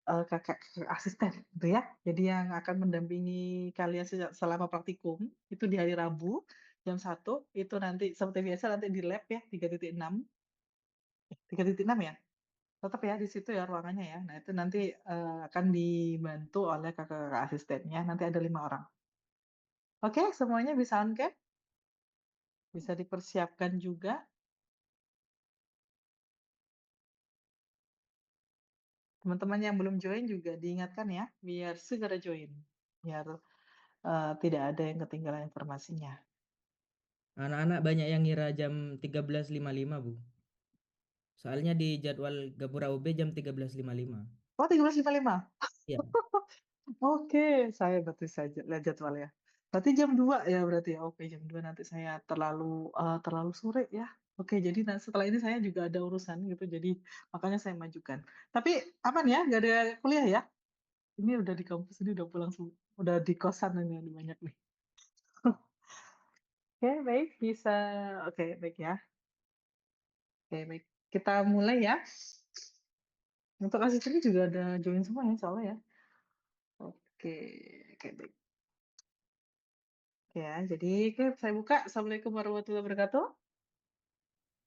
kakak asisten gitu ya. Jadi yang akan mendampingi kalian selama praktikum, itu di hari Rabu jam 1 itu nanti seperti biasa nanti di lab ya 3.6 ya? Tetap ya di situ ya ruangannya ya. Nah itu nanti, akan dibantu oleh kakak-kakak asistennya, nanti ada 5 orang. Oke, semuanya bisa on cam? Bisa dipersiapkan juga. Teman-teman yang belum join juga diingatkan ya, biar segera join, biar, tidak ada yang ketinggalan informasinya. Anak-anak banyak yang ngira jam 13.55, Bu. Soalnya di jadwal Gapura UB jam 13.55. Oh 13.55? Iya. Oke, saya berarti saja lihat jadwal ya. Berarti jam 2 ya berarti ya? Oke jam 2 nanti saya terlalu sore ya. Oke jadi setelah ini saya juga ada urusan gitu, jadi makanya saya majukan. Tapi aman ya, nggak ada kuliah ya? Ini udah di kampus ini udah pulang udah di kosan ini ada banyak nih. Oke baik, oke baik ya. Oke baik, kita mulai ya. Untuk asistennya juga ada join semua ya soalnya ya. Oke, oke baik. Ya, jadi oke saya buka. Assalamualaikum warahmatullahi wabarakatuh.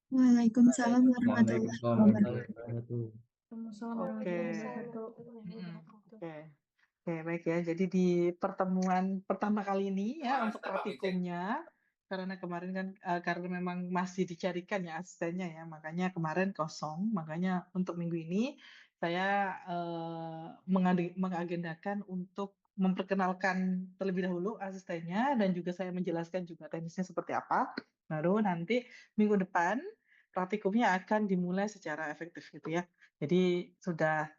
Waalaikumsalam warahmatullahi Waalaikumsalam wabarakatuh. warahmatullahi wabarakatuh. Waalaikumsalam Oke, warahmatullahi wabarakatuh. oke. Oke, baik ya. Jadi di pertemuan pertama kali ini ya untuk praktikumnya, karena kemarin kan karena memang masih dicarikan ya asistennya ya, makanya kemarin kosong. Makanya untuk minggu ini saya mengagendakan untuk memperkenalkan terlebih dahulu asistennya dan juga saya menjelaskan juga teknisnya seperti apa. Baru nanti minggu depan praktikumnya akan dimulai secara efektif gitu ya. Jadi sudah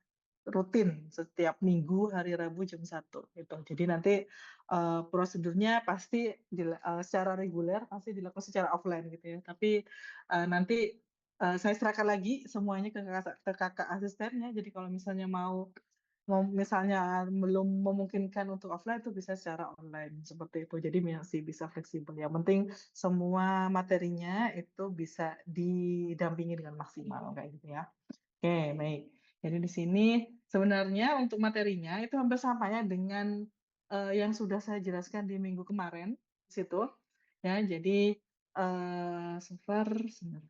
rutin setiap minggu hari Rabu jam 1 gitu. Jadi nanti, prosedurnya pasti secara reguler pasti dilakukan secara offline gitu ya. Tapi, nanti, saya serahkan lagi semuanya ke kakak asistennya. Jadi kalau misalnya mau mau misalnya belum memungkinkan untuk offline itu bisa secara online, seperti itu. Jadi masih bisa fleksibel, yang penting semua materinya itu bisa didampingi dengan maksimal, kayak gitu ya. Oke, baik. Jadi di sini sebenarnya untuk materinya itu hampir sama ya dengan, yang sudah saya jelaskan di minggu kemarin, di situ, ya. Jadi, so far sebentar.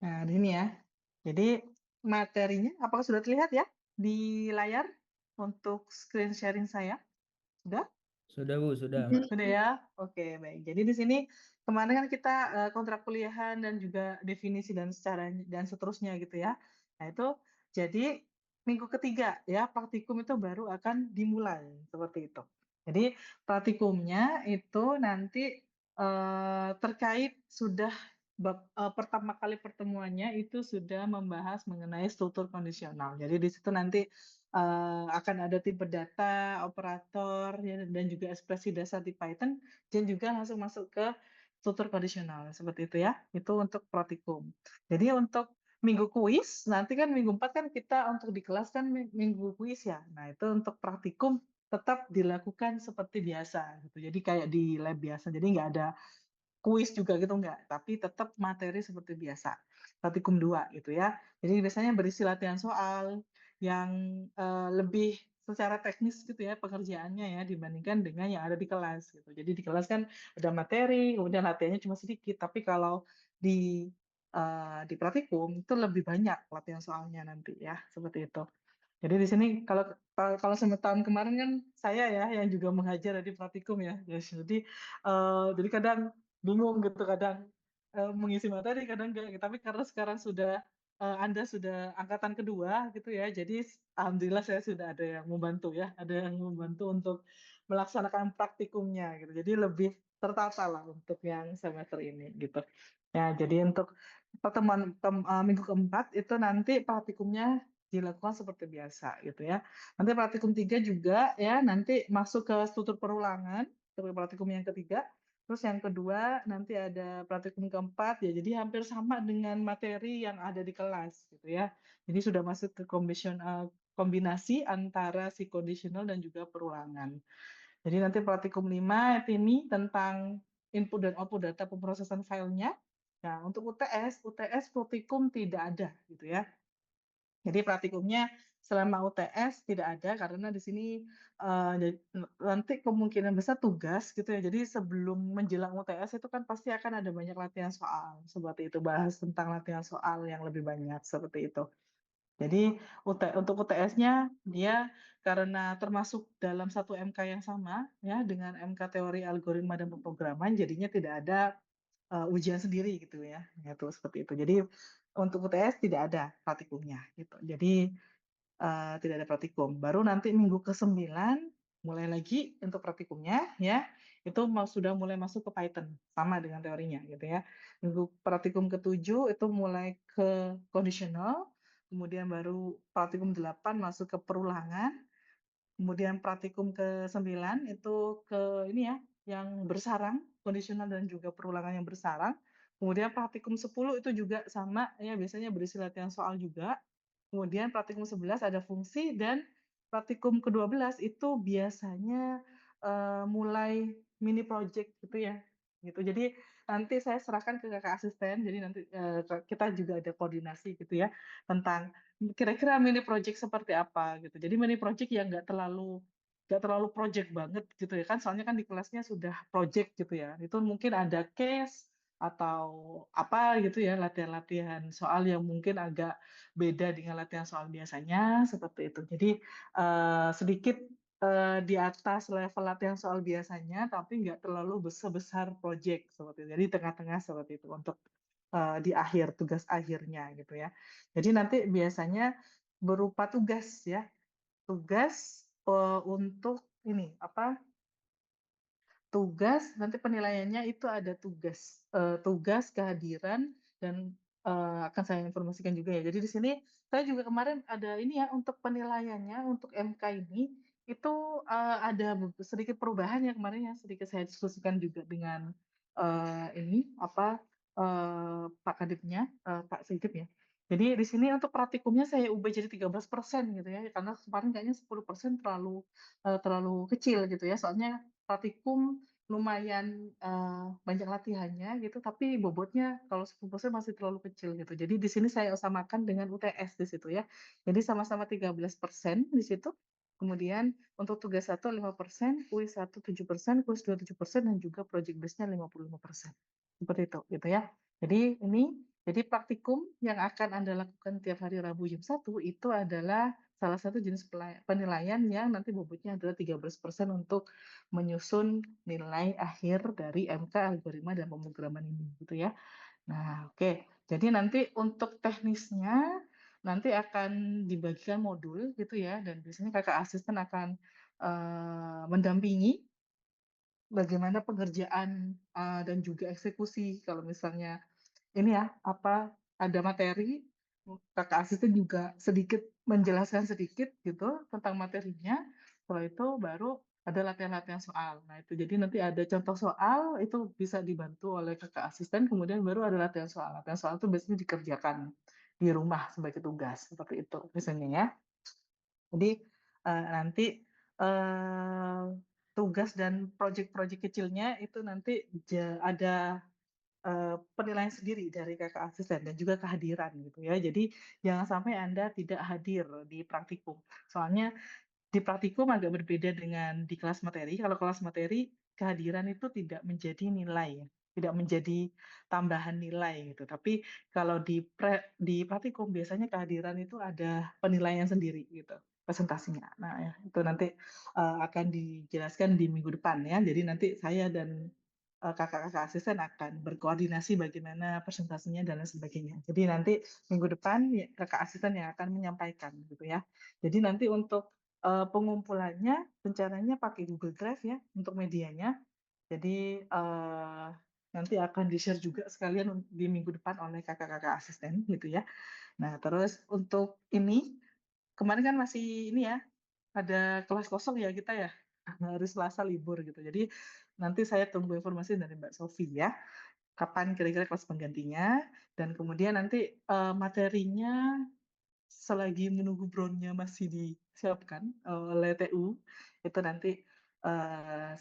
Nah, di sini ya. Jadi materinya apakah sudah terlihat ya di layar untuk screen sharing saya? Sudah? Sudah, Bu, sudah. Sudah ya? Oke, baik. Jadi di sini kemarin kan kita, kontrak kuliahan dan juga definisi dan seterusnya gitu ya. Nah itu jadi minggu ketiga ya praktikum itu baru akan dimulai, seperti itu. Jadi praktikumnya itu nanti, terkait sudah pertama kali pertemuannya itu sudah membahas mengenai struktur kondisional. Jadi di situ nanti akan ada tipe data, operator, ya, dan juga ekspresi dasar di Python, dan juga langsung masuk ke struktur kondisional, seperti itu ya. Itu untuk praktikum. Jadi untuk minggu kuis, nanti kan minggu 4 kan kita untuk di kelas kan minggu kuis ya. Nah itu untuk praktikum tetap dilakukan seperti biasa gitu. Jadi kayak di lab biasa. Jadi nggak ada kuis juga gitu enggak, tapi tetap materi seperti biasa, praktikum 2 gitu ya. Jadi biasanya berisi latihan soal yang, lebih secara teknis gitu ya pengerjaannya ya dibandingkan dengan yang ada di kelas gitu. Jadi di kelas kan ada materi, kemudian latihannya cuma sedikit, tapi kalau di praktikum itu lebih banyak latihan soalnya nanti ya, seperti itu. Jadi di sini kalau sama tahun kemarin kan saya ya yang juga mengajar di praktikum ya. Jadi kadang bingung gitu kadang, mengisi materi kadang enggak, tapi karena sekarang sudah, Anda sudah angkatan kedua gitu ya, jadi alhamdulillah saya sudah ada yang membantu ya, ada yang membantu untuk melaksanakan praktikumnya gitu. Jadi lebih tertata lah untuk yang semester ini gitu. Ya jadi untuk minggu keempat itu nanti praktikumnya dilakukan seperti biasa gitu ya. Nanti praktikum 3 juga ya, nanti masuk ke struktur perulangan, untuk praktikum yang ketiga. Terus yang kedua nanti ada praktikum keempat ya, jadi hampir sama dengan materi yang ada di kelas gitu ya. Jadi sudah masuk ke kombinasi antara si conditional dan juga perulangan. Jadi nanti praktikum 5 ini tentang input dan output data pemrosesan filenya. Nah untuk UTS praktikum tidak ada gitu ya. Jadi praktikumnya selama UTS tidak ada karena di sini nanti kemungkinan besar tugas gitu ya. Jadi sebelum menjelang UTS itu kan pasti akan ada banyak latihan soal seperti itu, bahas tentang latihan soal yang lebih banyak seperti itu. Jadi untuk UTS-nya dia karena termasuk dalam satu MK yang sama ya dengan MK teori algoritma dan pemrograman, jadinya tidak ada ujian sendiri gitu ya, gitu seperti itu. Jadi untuk UTS tidak ada praktikumnya gitu. Jadi tidak ada praktikum. Baru nanti minggu ke-9 mulai lagi untuk praktikumnya ya, itu sudah mulai masuk ke Python, sama dengan teorinya gitu ya. Minggu praktikum ke-7 itu mulai ke conditional, kemudian baru praktikum 8 masuk ke perulangan, kemudian praktikum ke-9 itu ke ini ya, yang bersarang, kondisional dan juga perulangan yang bersarang. Kemudian praktikum 10 itu juga sama ya, biasanya berisi latihan soal juga. Kemudian praktikum 11 ada fungsi dan praktikum ke-12 itu biasanya, mulai mini project gitu ya, gitu. Jadi nanti saya serahkan ke kakak asisten, jadi nanti, kita juga ada koordinasi gitu ya, tentang kira-kira mini project seperti apa gitu. Jadi mini project yang nggak terlalu project banget gitu ya kan, soalnya kan di kelasnya sudah project gitu ya. Itu mungkin ada case atau apa gitu ya, latihan-latihan soal yang mungkin agak beda dengan latihan soal biasanya, seperti itu. Jadi, sedikit, di atas level latihan soal biasanya, tapi nggak terlalu sebesar project seperti itu. Jadi tengah-tengah seperti itu untuk, di akhir, tugas akhirnya gitu ya. Jadi nanti biasanya berupa tugas ya, tugas, untuk ini, apa, tugas nanti penilaiannya itu ada tugas, kehadiran, dan, akan saya informasikan juga ya. Jadi di sini saya juga kemarin ada ini ya, untuk penilaiannya untuk MK ini, itu, ada sedikit perubahan ya kemarin ya, sedikit saya diskusikan juga dengan, ini, apa, Pak Kadipnya, Pak Sigit ya. Jadi di sini untuk praktikumnya saya ubah jadi 13% gitu ya, karena kemarin kayaknya 10% terlalu kecil gitu ya. Soalnya praktikum lumayan, banyak latihannya gitu, tapi bobotnya kalau 10% masih terlalu kecil gitu. Jadi di sini saya samakan dengan UTS di situ ya. Jadi sama-sama 13% di situ. Kemudian untuk tugas 1 5%, kuis 1 7%, kuis 2 7%, dan juga project base-nya 55%. Seperti itu gitu ya. Jadi praktikum yang akan Anda lakukan tiap hari Rabu jam 1 itu adalah salah satu jenis penilaian yang nanti bobotnya adalah 13% untuk menyusun nilai akhir dari MK algoritma dan pemrograman ini gitu ya. Nah, oke. Jadi nanti untuk teknisnya nanti akan dibagikan modul gitu ya, dan biasanya kakak asisten akan mendampingi bagaimana pengerjaan dan juga eksekusi kalau misalnya ini ya, apa, ada materi, kakak asisten juga sedikit menjelaskan sedikit gitu tentang materinya, setelah itu baru ada latihan-latihan soal. Nah itu, jadi nanti ada contoh soal, itu bisa dibantu oleh kakak asisten, kemudian baru ada latihan soal. Latihan soal itu biasanya dikerjakan di rumah sebagai tugas, seperti itu biasanya ya. Jadi, nanti, eee, tugas dan project-project kecilnya itu nanti ada penilaian sendiri dari kakak asisten dan juga kehadiran gitu ya. Jadi jangan sampai Anda tidak hadir di praktikum. Soalnya di praktikum agak berbeda dengan di kelas materi. Kalau kelas materi, kehadiran itu tidak menjadi nilai, tidak menjadi tambahan nilai gitu. Tapi kalau di praktikum biasanya kehadiran itu ada penilaian sendiri gitu, presentasinya. Nah ya, itu nanti, akan dijelaskan di minggu depan ya. Jadi nanti saya dan, kakak-kakak asisten akan berkoordinasi bagaimana presentasinya dan lain sebagainya. Jadi nanti minggu depan ya kakak asisten yang akan menyampaikan gitu ya. Jadi nanti untuk pengumpulannya rencananya pakai Google Drive ya untuk medianya. Jadi, nanti akan di-share juga sekalian di minggu depan oleh kakak-kakak asisten gitu ya. Nah terus untuk ini, kemarin kan masih ini ya, ada kelas kosong ya kita ya, hari Selasa libur gitu. Jadi nanti saya tunggu informasi dari Mbak Sofi ya, kapan kira-kira kelas penggantinya, dan kemudian nanti, materinya selagi menunggu brown-nya masih disiapkan oleh TU, itu nanti,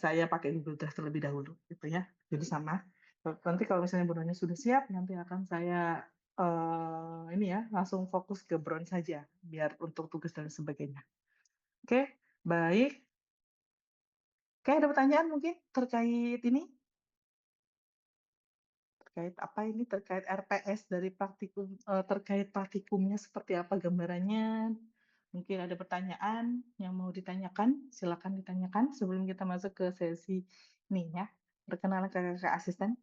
saya pakai Google Drive terlebih dahulu gitu ya. Jadi sama, nanti kalau misalnya brown-nya sudah siap, nanti akan saya, ini ya, langsung fokus ke Brown saja, biar untuk tugas dan sebagainya. Oke, baik. Oke, ada pertanyaan mungkin terkait ini? Terkait apa ini? Terkait RPS dari praktikum, terkait praktikumnya seperti apa gambarannya? Mungkin ada pertanyaan yang mau ditanyakan, silakan ditanyakan sebelum kita masuk ke sesi ini ya. Perkenalan kakak-kakak asisten.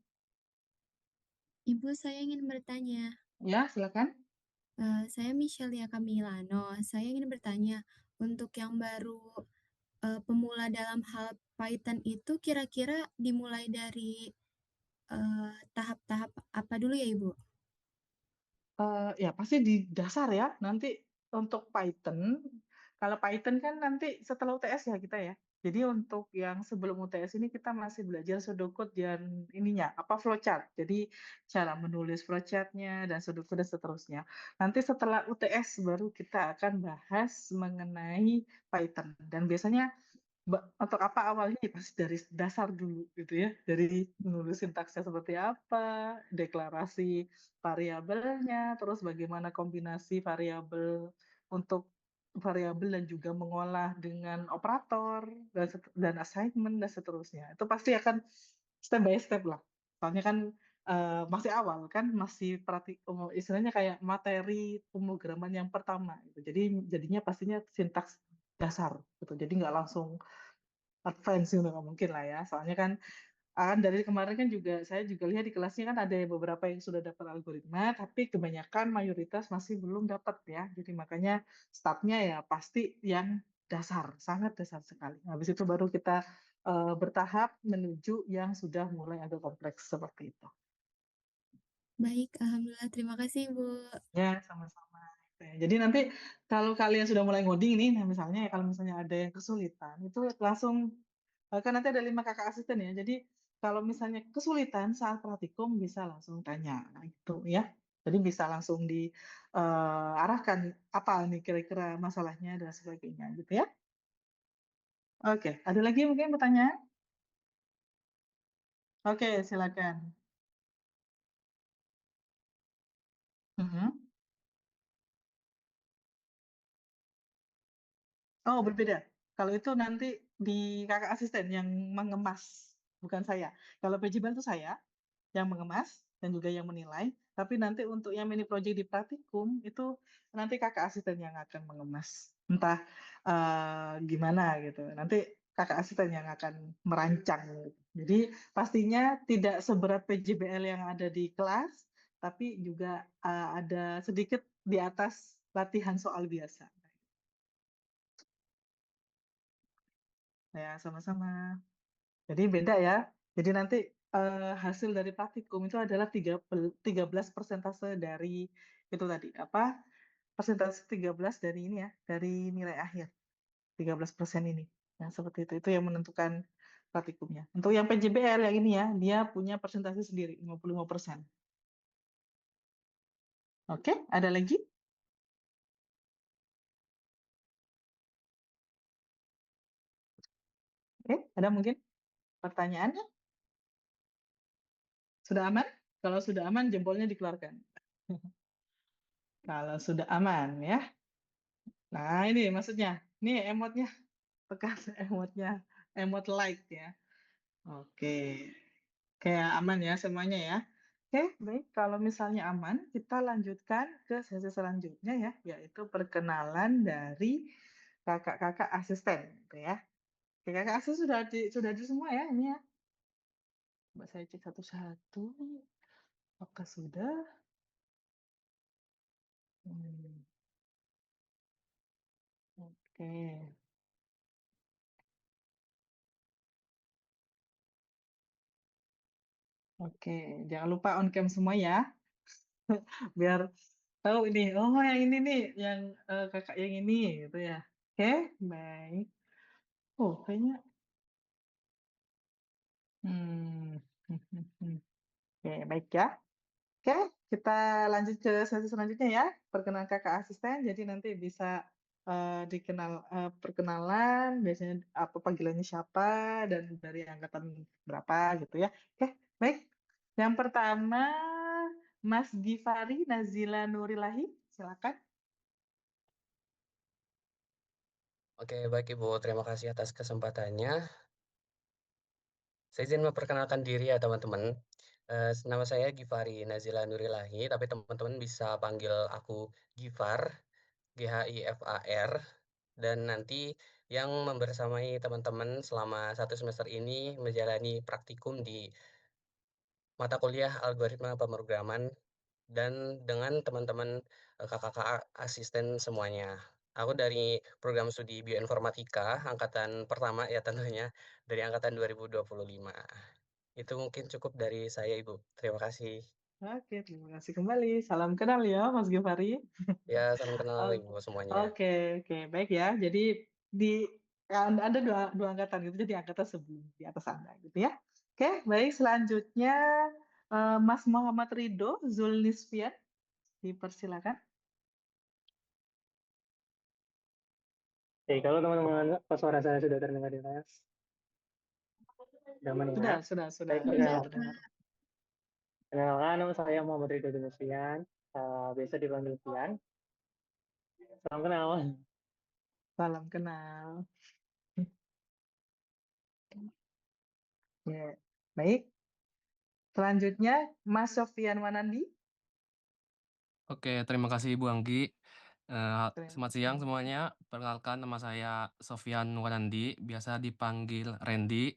Ibu, saya ingin bertanya. Ya, silakan. Saya Michelia Kamilano. Saya ingin bertanya, untuk yang baru pemula dalam hal Python itu kira-kira dimulai dari tahap-tahap apa dulu ya, Ibu? Ya pasti di dasar ya, nanti untuk Python, kalau Python kan nanti setelah UTS ya kita ya. Jadi untuk yang sebelum UTS ini kita masih belajar pseudocode dan ininya, apa flowchart. Jadi cara menulis flowchart-nya dan pseudocode dan seterusnya. Nanti setelah UTS baru kita akan bahas mengenai Python. Dan biasanya untuk apa awalnya ya pasti dari dasar dulu gitu ya, dari menulis sintaksnya seperti apa, deklarasi variabelnya, terus bagaimana kombinasi variabel untuk variabel dan juga mengolah dengan operator dan assignment dan seterusnya. Itu pasti akan step by step lah. Soalnya kan masih awal kan, masih istilahnya kayak materi pemrograman yang pertama gitu. Jadi jadinya pastinya sintaks dasar gitu. Jadi nggak langsung advance gitu, nggak mungkin lah ya. Soalnya kan dari kemarin kan juga saya juga lihat di kelasnya kan ada beberapa yang sudah dapat algoritma, tapi kebanyakan mayoritas masih belum dapat ya. Jadi makanya startnya ya pasti yang dasar, sangat dasar sekali. Habis itu baru kita bertahap menuju yang sudah mulai agak kompleks seperti itu. Baik, alhamdulillah. Terima kasih, Ibu. Ya, sama-sama. Jadi nanti kalau kalian sudah mulai ngoding nih, nah misalnya ya kalau misalnya ada yang kesulitan, itu langsung kan nanti ada 5 kakak asisten ya. Jadi kalau misalnya kesulitan saat praktikum bisa langsung tanya gitu ya. Jadi bisa langsung diarahkan apa nih kira-kira masalahnya dan sebagainya gitu ya. Oke, ada lagi mungkin pertanyaan? Oke, silakan. Mhm. Oh, berbeda. Kalau itu nanti di kakak asisten yang mengemas, bukan saya. Kalau PJBL itu saya yang mengemas dan juga yang menilai, tapi nanti untuk yang mini project di praktikum itu nanti kakak asisten yang akan mengemas. Entah gimana gitu. Nanti kakak asisten yang akan merancang gitu. Jadi pastinya tidak seberat PJBL yang ada di kelas, tapi juga ada sedikit di atas latihan soal biasa. Ya, sama-sama. Jadi beda ya. Jadi nanti hasil dari praktikum itu adalah 13 persentase dari itu tadi apa? Persentase 13 dari ini ya, dari nilai akhir. 13% ini. Nah, seperti itu. Itu yang menentukan praktikumnya. Untuk yang PJBL yang ini ya, dia punya persentase sendiri, 55%. Oke, ada lagi? Oke, ada mungkin pertanyaannya? Sudah aman? Kalau sudah aman, jempolnya dikeluarkan. Kalau sudah aman ya. Nah, ini maksudnya. Ini emotnya, tekan emotnya, emot like ya. Oke. Kayak aman ya semuanya ya. Oke, baik. Kalau misalnya aman, kita lanjutkan ke sesi selanjutnya ya, yaitu perkenalan dari kakak-kakak asisten gitu ya. Oke, kakak asisten sudah ada semua ya ini ya. Coba saya cek satu-satu. Apakah sudah? Hmm, oke. Oke, jangan lupa on cam semua ya, biar tahu ini. Oh, yang ini nih, yang kakak yang ini gitu ya. Oke, baik. Oh, kayaknya. Hmm. Oke, baik ya. Oke, kita lanjut ke sesi selanjutnya ya. Perkenalan kakak asisten, jadi nanti bisa perkenalan, biasanya apa panggilannya siapa dan dari angkatan berapa gitu ya. Oke, baik. Yang pertama Mas Gifari Nazila Nurilahi, silakan. Oke, baik Ibu. Terima kasih atas kesempatannya. Saya izin memperkenalkan diri ya teman-teman. Nama saya Gifari Nazila Nurilahi, tapi teman-teman bisa panggil aku Gifar, Ghifar. Dan nanti yang membersamai teman-teman selama 1 semester ini menjalani praktikum di mata kuliah algoritma pemrograman dan dengan teman-teman kakak-kakak asisten semuanya. Aku dari program studi bioinformatika angkatan pertama ya tentunya dari angkatan 2025. Itu mungkin cukup dari saya Ibu. Terima kasih. Oke, terima kasih kembali. Salam kenal ya, Mas Gifari. Ya, salam kenal O- Ibu semuanya. Oke, oke, baik ya. Jadi di Anda dua angkatan gitu, jadi angkatan sebelum di atas Anda gitu ya. Oke, baik. Selanjutnya Mas Muhammad Ridho Zulnisfian, dipersilakan. Oke, kalau teman-teman suara saya sudah terdengar di kelas, sudah mendengar. Sudah Baik, Sudah, terdengar. perkenalkan nama saya Muhammad Ridho Dunusfian, biasa dipanggil Fian. Salam kenal. Salam kenal. Ya, baik. Selanjutnya Mas Sofian Wanandi. Oke, terima kasih Ibu Anggi. Terima Selamat kasih. siang semuanya. Perkenalkan nama saya Sofyan Wanandi, biasa dipanggil Randy.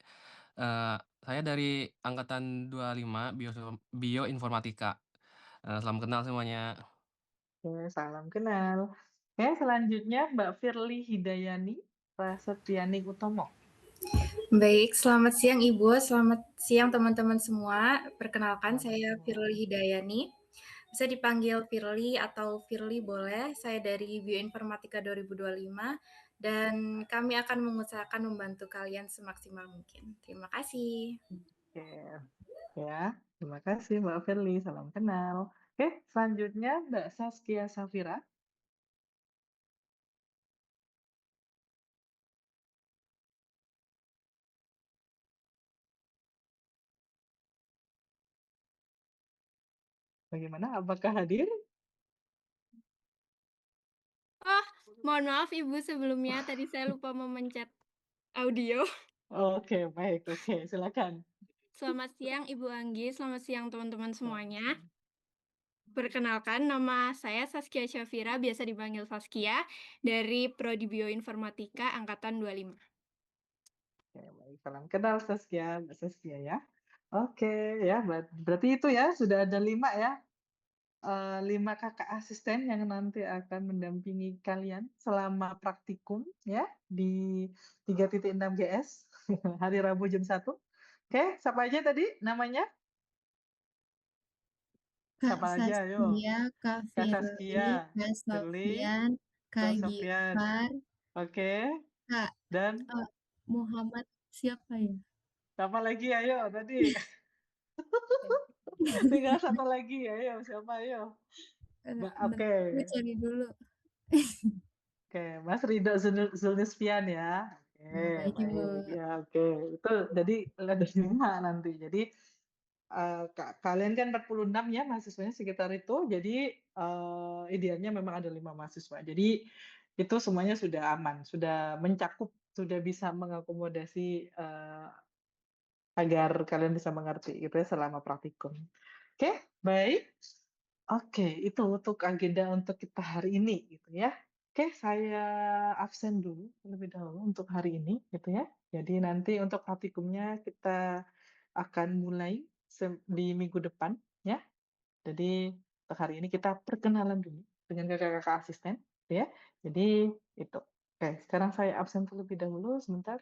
Saya dari angkatan 25 Bioinformatika. Salam kenal semuanya. Oke, salam kenal. Oke, selanjutnya Mbak Firly Hidayani Prasetyani Utomo. Baik, selamat siang Ibu, selamat siang teman-teman semua. Perkenalkan, Selamat saya siang. Firly Hidayani. Bisa dipanggil Firly atau Firly boleh. Saya dari Bioinformatika 2025 dan kami akan mengusahakan membantu kalian semaksimal mungkin. Terima kasih. Oke, ya. Terima kasih Mbak Firly, salam kenal. Oke, selanjutnya Mbak Saskia Safira. Bagaimana? Apakah hadir? mohon maaf Ibu sebelumnya, tadi saya lupa memencet audio. Oke, baik. Oke, silakan. Selamat siang Ibu Anggi, selamat siang teman-teman semuanya. Perkenalkan, nama saya Saskia Syafira, biasa dipanggil Saskia, dari Prodi Bioinformatika Angkatan 25. Oke, baik. Salam kenal Saskia, Mbak Saskia ya. Oke, ya. Berarti itu ya, sudah ada 5 ya. 5 kakak asisten yang nanti akan mendampingi kalian selama praktikum ya di 3.6 GS hari Rabu jam 1. Oke, siapa aja tadi namanya? Kak Siapa aja? Ayo. Saskia, Kak Kak Firly, Saskia, Kak Firly, Sofian, Kak Kak Sofian. Gifar, Oke, Kak dan Muhammad siapa ya? siapa lagi? Ayo tadi. Tinggal satu lagi. Ayo, siapa? Ayo. Oke. Aku cari dulu. Oke, Mas Ridho Zulnisfian ya. Oke, Baik Ibu. baik. Ya, oke. Itu jadi ada 5 nanti. Jadi kalian kan 46 ya mahasiswanya sekitar itu. Jadi idealnya memang ada 5 mahasiswa. Jadi itu semuanya sudah aman, sudah mencakup, sudah bisa mengakomodasi agar kalian bisa mengerti gitu ya selama praktikum. Oke, baik. Oke, itu untuk agenda untuk kita hari ini gitu ya. Oke, saya absen dulu terlebih dahulu untuk hari ini gitu ya. Jadi nanti untuk praktikumnya kita akan mulai di minggu depan ya. Jadi untuk hari ini kita perkenalan dulu dengan kakak-kakak asisten gitu ya. Jadi itu. Oke, sekarang saya absen terlebih dahulu sebentar.